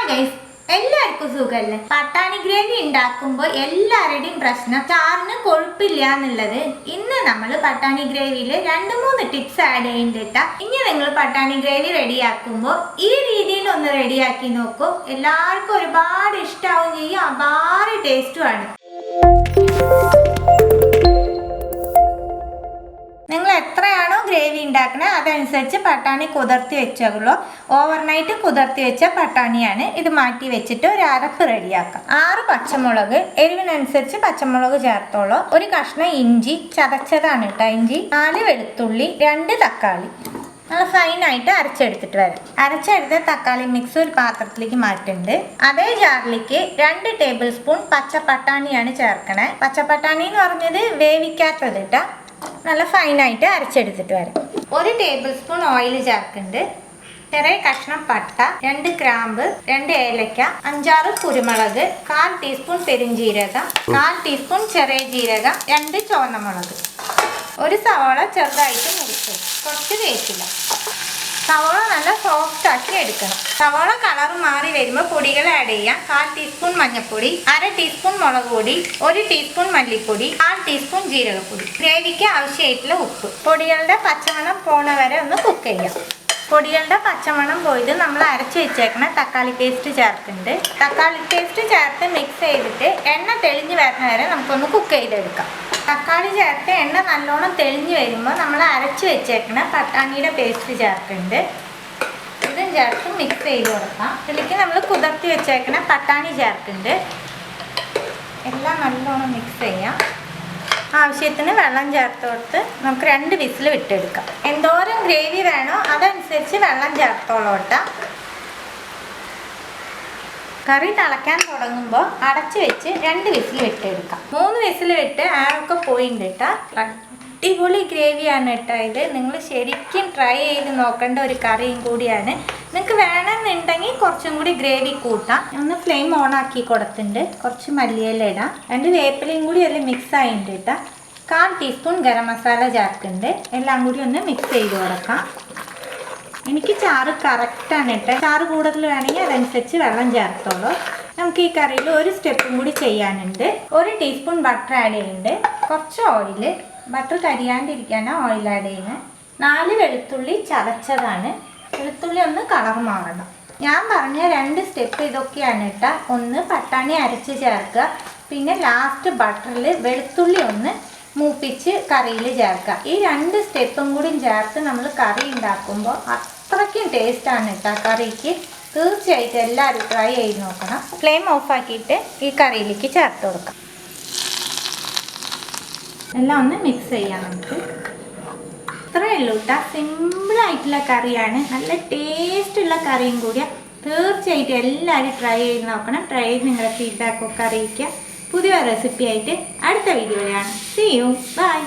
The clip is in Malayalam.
ഗൈസ്, എല്ലാവർക്കും സുഖല്ലേ? പട്ടാണി ഗ്രേവി ഉണ്ടാക്കുമ്പോൾ എല്ലാവരുടെയും പ്രശ്നം ചാറിന് കൊഴുപ്പില്ല എന്നുള്ളത്. ഇന്ന് നമ്മൾ പട്ടാണി ഗ്രേവിയിൽ 2-3 ടിപ്സ് ആഡ് ചെയ്യുന്നുണ്ട്. ഇനി നിങ്ങൾ പട്ടാണി ഗ്രേവി റെഡിയാക്കുമ്പോൾ ഈ രീതിയിൽ ഒന്ന് റെഡിയാക്കി നോക്കൂ. എല്ലാവർക്കും ഒരുപാട് ഇഷ്ടമാവും ചെയ്യും, അപാര ടേസ്റ്റുമാണ്. നിങ്ങൾ എത്രയാണോ ഗ്രേവി ഉണ്ടാക്കുന്നത് അതനുസരിച്ച് പട്ടാണി കുതിർത്തി വെച്ചോളൂ. ഓവർനൈറ്റ് കുതിർത്തി വെച്ച പട്ടാണിയാണ്. ഇത് മാറ്റി വെച്ചിട്ട് ഒരു അരപ്പ് റെഡിയാക്കാം. 6 പച്ചമുളക്, എരിവിനനുസരിച്ച് പച്ചമുളക് ചേർത്തോളൂ. ഒരു കഷ്ണം ഇഞ്ചി ചതച്ചതാണ് കേട്ടോ ഇഞ്ചി. 4 വെളുത്തുള്ളി, 2 തക്കാളി നല്ല ഫൈനായിട്ട് അരച്ചെടുത്തിട്ട് വരാം. അരച്ചെടുത്ത തക്കാളി മിക്സ് ഒരു പാത്രത്തിലേക്ക് മാറ്റുന്നുണ്ട്. അതേ ജാറിലേക്ക് 2 ടേബിൾ സ്പൂൺ പച്ചപ്പട്ടാണിയാണ് ചേർക്കണേ. പച്ചപ്പട്ടാണി എന്ന് പറഞ്ഞത് വേവിക്കാത്തത് കേട്ടോ. നല്ല ഫൈനായിട്ട് അരച്ചെടുത്തിട്ട് വരാം. 1 ടേബിൾ സ്പൂൺ ഓയിൽ ചേർക്കുന്നുണ്ട്. ചെറിയ കഷ്ണം പട്ട, 2 ഗ്രാമ്പ്, 2 ഏലക്ക, 5-6 കുരുമുളക്, 1/4 ടീസ്പൂൺ പെരിഞ്ജീരകം, 1/4 ടീസ്പൂൺ ചെറിയ ജീരകം, 2 ചുവന്ന മുളക്, 1 സവാള ചെറുതായിട്ട് മുറിച്ചു. കുറച്ച് വേവിക്കില്ല. സവാള നല്ല സോഫ്റ്റ് ആക്കി എടുക്കണം. സവാള കളർ മാറി വരുമ്പോൾ പൊടികൾ ആഡ് ചെയ്യാം. 1/4 ടീസ്പൂൺ മഞ്ഞൾപ്പൊടി, 1/2 ടീസ്പൂൺ മുളക് പൊടി, 1 ടീസ്പൂൺ മല്ലിപ്പൊടി, 1/4 ടീസ്പൂൺ ജീരകപ്പൊടി, ഗ്രേവിക്ക് ആവശ്യമായിട്ടുള്ള ഉപ്പ്. പൊടികളുടെ പച്ചമണം പോണ വരെ ഒന്ന് കുക്ക് ചെയ്യാം. പൊടികളുടെ പച്ചമണം പോയിട്ട് നമ്മൾ അരച്ച് വെച്ചേക്കണ തക്കാളി പേസ്റ്റ് ചേർക്കുന്നുണ്ട്. തക്കാളി പേസ്റ്റ് ചേർത്ത് മിക്സ് ചെയ്തിട്ട് എണ്ണ തെളിഞ്ഞ് വരുന്ന വരെ നമുക്കൊന്ന് കുക്ക് ചെയ്തെടുക്കാം. തക്കാളി ചേർത്ത് എണ്ണ നല്ലോണം തെളിഞ്ഞ് വരുമ്പോൾ നമ്മൾ അരച്ച് വെച്ചേക്കണ പട്ടാണിയുടെ പേസ്റ്റ് ചേർക്കുന്നുണ്ട്. ഇതും ചേർത്ത് മിക്സ് ചെയ്ത് കൊടുക്കാം. ഇതിലേക്ക് നമ്മൾ കുതിർത്തി വെച്ചേക്കണ പട്ടാണി ചേർക്കുന്നുണ്ട്. എല്ലാം നല്ലോണം മിക്സ് ചെയ്യാം. ആവശ്യത്തിന് വെള്ളം ചേർത്ത് കൊടുത്ത് നമുക്ക് 2 വിസിൽ വിട്ടെടുക്കാം. എന്തോരം ഗ്രേവി വേണോ അതനുസരിച്ച് വെള്ളം ചേർത്തോളൂ കേട്ടോ. കറി തിളയ്ക്കാൻ തുടങ്ങുമ്പോൾ അടച്ച് വെച്ച് 2 വിസിൽ വിട്ടെടുക്കാം. 3 വിസിൽ വിട്ട് ആരൊക്കെ പോയിട്ടുണ്ട് കേട്ടോ. അടിപൊളി ഗ്രേവിയാണ് കേട്ടോ ഇത്. നിങ്ങൾ ശരിക്കും ട്രൈ ചെയ്ത് നോക്കേണ്ട ഒരു കറിയും കൂടിയാണ്. നിങ്ങൾക്ക് വേണമെന്നുണ്ടെങ്കിൽ കുറച്ചും കൂടി ഗ്രേവി കൂട്ടാം. ഒന്ന് ഫ്ലെയിം ഓൺ ആക്കി കൊടുത്തിട്ടുണ്ട്. കുറച്ച് മല്ലിയില ഇടാം. 2 വേപ്പിലയും കൂടി അതിൽ മിക്സ് ആയിട്ടുണ്ട് കേട്ടോ. 1/4 ടീസ്പൂൺ ഗരം മസാല ചേർക്കുന്നുണ്ട്. എല്ലാം കൂടി ഒന്ന് മിക്സ് ചെയ്ത് കൊടുക്കാം. എനിക്ക് ചാറ് കറക്റ്റാണ് കേട്ടോ. ചാറ് കൂടുതൽ വേണമെങ്കിൽ അതനുസരിച്ച് വെള്ളം ചേർത്തോളൂ. നമുക്ക് ഈ കറിയിൽ ഒരു സ്റ്റെപ്പും കൂടി ചെയ്യാനുണ്ട്. 1 ടീസ്പൂൺ ബട്ടർ ആഡ് ചെയ്യുന്നുണ്ട്. കുറച്ച് ഓയിൽ, ബട്ടർ കരിയാണ്ടിരിക്കാനാണ് ഓയിൽ ആഡ് ചെയ്യുന്നത്. 4 വെളുത്തുള്ളി ചതച്ചതാണ്. വെളുത്തുള്ളി ഒന്ന് കളർ മാറണം. ഞാൻ പറഞ്ഞ 2 സ്റ്റെപ്പ് ഇതൊക്കെയാണ് കേട്ടോ. 1 പട്ടാണി അരച്ച് ചേർക്കുക, പിന്നെ ലാസ്റ്റ് ബട്ടറിൽ വെളുത്തുള്ളി ഒന്ന് മൂപ്പിച്ച് കറിയിൽ ചേർക്കുക. ഈ 2 സ്റ്റെപ്പും കൂടി ചേർത്ത് നമ്മൾ കറി ഉണ്ടാക്കുമ്പോൾ അത്രയ്ക്കും ടേസ്റ്റാണ് കേട്ടോ കറിക്ക്. തീർച്ചയായിട്ടും എല്ലാവരും ട്രൈ ചെയ്ത് നോക്കണം. ഫ്ലെയിം ഓഫാക്കിയിട്ട് ഈ കറിയിലേക്ക് ചേർത്ത് കൊടുക്കാം. എല്ലാം ഒന്ന് മിക്സ് ചെയ്യാം നമുക്ക്. ഇത്രയേ ഉള്ളൂ കേട്ടോ. സിമ്പിളായിട്ടുള്ള കറിയാണ്. നല്ല ടേസ്റ്റുള്ള കറിയും കൂടിയാണ്. തീർച്ചയായിട്ടും എല്ലാവരും ട്രൈ ചെയ്ത് നോക്കണം. ട്രൈ ചെയ്ത് നിങ്ങളുടെ ഫീഡ്ബാക്കൊക്കെ അറിയിക്കുക. പുതിയ റെസിപ്പി ആയിട്ട് അടുത്ത വീഡിയോയിലാണ്. See you. ബൈ.